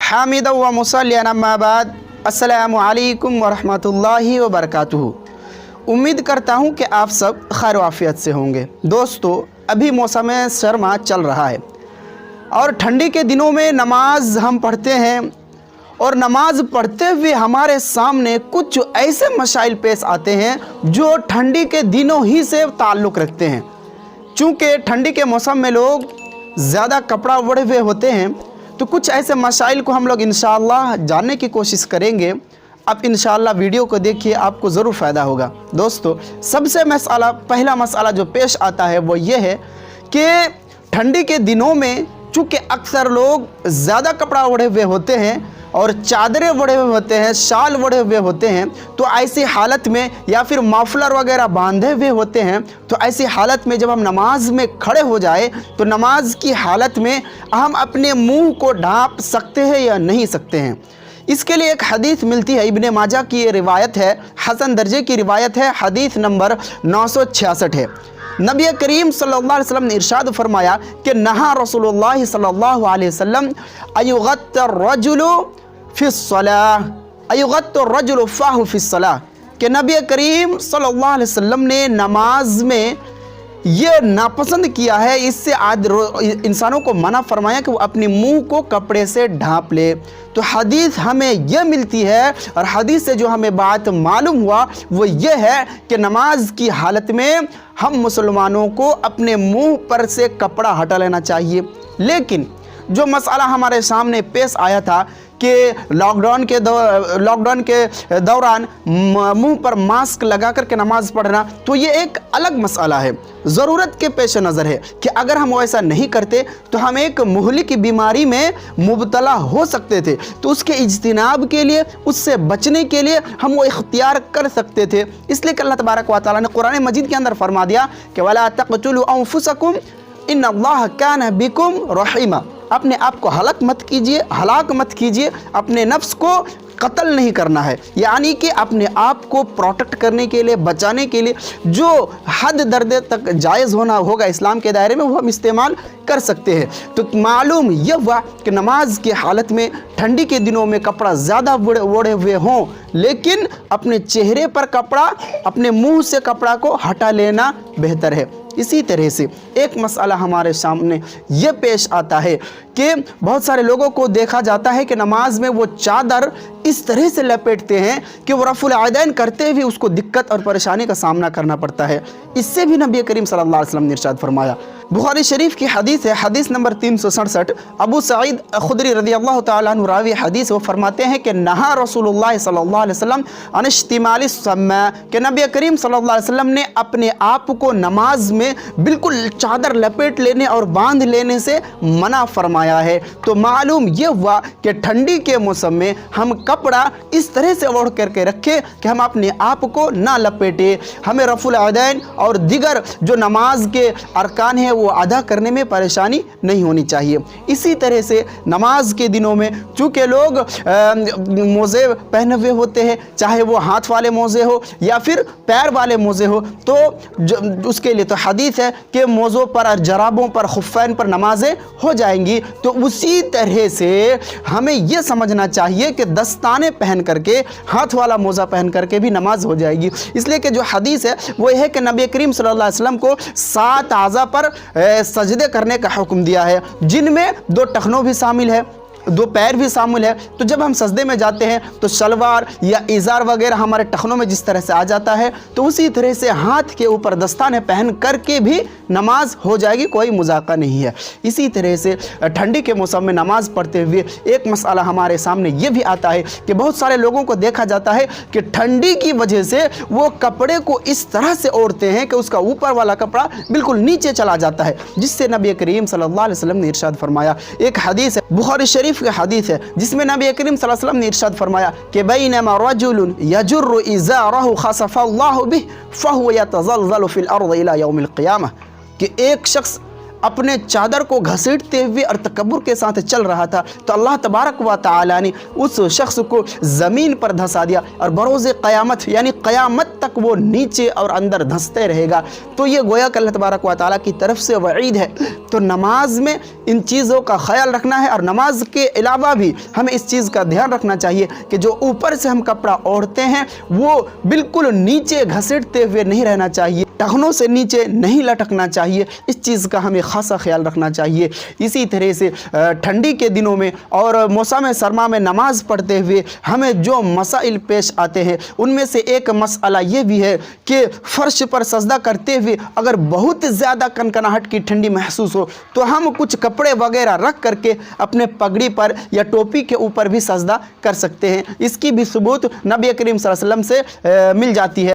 हामिदा व मुसल्लियन अम्मा बाद, अस्सलामु अलैकुम व रहमतुल्लाहि व बरकातुहू। उम्मीद करता हूँ कि आप सब खैर आफियत से होंगे। दोस्तों, अभी मौसम सरमा चल रहा है और ठंडी के दिनों में नमाज हम पढ़ते हैं और नमाज पढ़ते हुए हमारे सामने कुछ ऐसे मसाइल पेश आते हैं जो ठंडी के दिनों ही से ताल्लुक़ रखते हैं। चूँकि ठंडी के मौसम में लोग ज़्यादा कपड़ा ओढ़े हुए होते हैं, तो कुछ ऐसे मसाइल को हम लोग इंशाअल्लाह जानने की कोशिश करेंगे। अब इंशाअल्लाह वीडियो को देखिए, आपको ज़रूर फ़ायदा होगा। दोस्तों, सबसे पहला मसला जो पेश आता है वो ये है कि ठंडी के दिनों में चूँकि अक्सर लोग ज़्यादा कपड़ा ओढ़े हुए होते हैं और चादरें ओढ़े हुए होते हैं, शाल ओढ़े हुए होते हैं, तो ऐसी हालत में या फिर मफलर वगैरह बांधे हुए होते हैं, तो ऐसी हालत में जब हम नमाज में खड़े हो जाए तो नमाज की हालत में हम अपने मुंह को ढांप सकते हैं या नहीं सकते हैं। इसके लिए एक हदीस मिलती है, इब्ने माजा की ये रिवायत है, हसन दर्जे की रिवायत है, हदीस नंबर 966 है। नबी करीम सल्लल्लाहु अलैहि वसल्लम ने इरशाद फरमाया कि नहा रसूलुल्लाह सल्लल्लाहु अलैहि वसल्लम अयुगत्त रजुलु फ़िस्सलाह अयुगत्त रजुलु फ़ाहु फ़िस्सलाह, कि नबी करीम सल्लल्लाहु अलैहि वसल्लम ने नमाज में ये नापसंद किया है, इससे इंसानों को मना फरमाया कि वो अपने मुंह को कपड़े से ढांप ले। तो हदीस हमें यह मिलती है और हदीस से जो हमें बात मालूम हुआ वो ये है कि नमाज की हालत में हम मुसलमानों को अपने मुंह पर से कपड़ा हटा लेना चाहिए। लेकिन जो मसला हमारे सामने पेश आया था कि लॉकडाउन के दौरान मुंह पर मास्क लगा कर के नमाज़ पढ़ना, तो ये एक अलग मसला है, ज़रूरत के पेश नज़र है कि अगर हम वैसा नहीं करते तो हम एक मुहलिक बीमारी में मुब्तला हो सकते थे। तो उसके इज्तिनाब के लिए, उससे बचने के लिए हम वो इख्तियार कर सकते थे। इसलिए कि अल्लाह तबारक व तआला ने कुरान मजीद के अंदर फरमा दिया कि वला तक़तुलू अनफुसकुम इन्नल्लाह कान बिकुम रहीमा, अपने आप को हलाक मत कीजिए, अपने नफ्स को कत्ल नहीं करना है। यानी कि अपने आप को प्रोटेक्ट करने के लिए, बचाने के लिए जो हद दर्द तक जायज़ होना होगा इस्लाम के दायरे में, वो हम इस्तेमाल कर सकते हैं। तो मालूम यह हुआ कि नमाज की हालत में ठंडी के दिनों में कपड़ा ज़्यादा ओढ़े हुए हों, लेकिन अपने चेहरे पर कपड़ा, अपने मुंह से कपड़ा को हटा लेना बेहतर है। इसी तरह से एक मसला हमारे सामने ये पेश आता है कि बहुत सारे लोगों को देखा जाता है कि नमाज में वो चादर इस तरह से लपेटते हैं कि वो रफ़ुल आदैन करते हुए उसको दिक्कत और परेशानी का सामना करना पड़ता है। इससे भी नबी करीम सल्लल्लाहु अलैहि वसल्लम ने इरशाद फरमाया। बुखारी शरीफ की हदीस है, हदीस नंबर 367, अबू सईद खुदरी रज़ियल्लाहु तआला अन्हु रावी हदीस, वो फरमाते हैं कि नहा रसूलुल्लाह सल्लल्लाहु अलैहि वसल्लम अन इश्तिमाली सम्मा, कि नबी करीम सल्लल्लाहु अलैहि वसल्लम ने अपने आप को नमाज में बिल्कुल चादर लपेट लेने और बांध लेने से मना फरमाया है। तो मालूम ये हुआ कि ठंडी के मौसम में हम कपड़ा इस तरह से ओढ़ करके रखें कि हम अपने आप को ना लपेटे, हमें रफ़ुल आदैन और दिगर जो नमाज के अरकान हैं वो अदा करने में परेशानी नहीं होनी चाहिए। इसी तरह से नमाज के दिनों में चूँकि लोग मोज़े पहने हुए होते हैं, चाहे वो हाथ वाले मोज़े हो या फिर पैर वाले मोज़े हो, तो उसके लिए तो हदीस है कि मोज़ों पर और जराबों पर, खुफ़ैन पर नमाजें हो जाएंगी। तो उसी तरह से हमें यह समझना चाहिए कि दस्ताने पहन करके, हाथ वाला मोज़ा पहन करके भी नमाज हो जाएगी। इसलिए कि जो हदीस है वो है कि नबी करीम सल्लल्लाहु अलैहि वसल्लम को 7 आज़ा पर सजदे करने का हुक्म दिया है, जिनमें 2 टखनों भी शामिल है, 2 पैर भी शामिल है। तो जब हम सजदे में जाते हैं तो शलवार या इज़ार वगैरह हमारे टखनों में जिस तरह से आ जाता है, तो उसी तरह से हाथ के ऊपर दस्ताने पहन करके भी नमाज हो जाएगी, कोई मजाका नहीं है। इसी तरह से ठंडी के मौसम में नमाज पढ़ते हुए एक मसला हमारे सामने ये भी आता है कि बहुत सारे लोगों को देखा जाता है कि ठंडी की वजह से वो कपड़े को इस तरह से ओढ़ते हैं कि उसका ऊपर वाला कपड़ा बिल्कुल नीचे चला जाता है, जिससे नबी करीम सल्लल्लाहु अलैहि वसल्लम ने इरशाद फरमाया। एक हदीस है, बुखारी शरीफ की हदीस है, जिसमें नबी करीम सल्लल्लाहु अलैहि वसल्लम ने इरशाद फरमाया कि बैनमा रजुलुन यजुर्रु इज़ारहु खसफल्लाहु बिहि फहुव यतज़लज़लु फिल अर्द इला यौमिल क़ियामह, कि एक शख्स अपने चादर को घसीटते हुए और तकब्बुर के साथ चल रहा था, तो अल्लाह तबारक व तआला ने उस शख्स को ज़मीन पर धंसा दिया और बरोज़ क़यामत यानी क़यामत तक वो नीचे और अंदर धंसते रहेगा। तो ये गोया कि अल्लाह तबारक व तआला की तरफ से वईद है। तो नमाज में इन चीज़ों का ख्याल रखना है, और नमाज के अलावा भी हमें इस चीज़ का ध्यान रखना चाहिए कि जो ऊपर से हम कपड़ा ओढ़ते हैं वो बिल्कुल नीचे घसीटते हुए नहीं रहना चाहिए, टखनों से नीचे नहीं लटकना चाहिए। इस चीज़ का हमें खासा ख्याल रखना चाहिए। इसी तरह से ठंडी के दिनों में और मौसम सरमा में नमाज पढ़ते हुए हमें जो मसाइल पेश आते हैं उनमें से एक मसला ये भी है कि फ़र्श पर सजदा करते हुए अगर बहुत ज़्यादा कनकनाहट की ठंडी महसूस हो तो हम कुछ कपड़े वगैरह रख करके अपने पगड़ी पर या टोपी के ऊपर भी सजदा कर सकते हैं। इसकी भी सबूत नबी करीम सल्लल्लाहु अलैहि वसल्लम से मिल जाती है।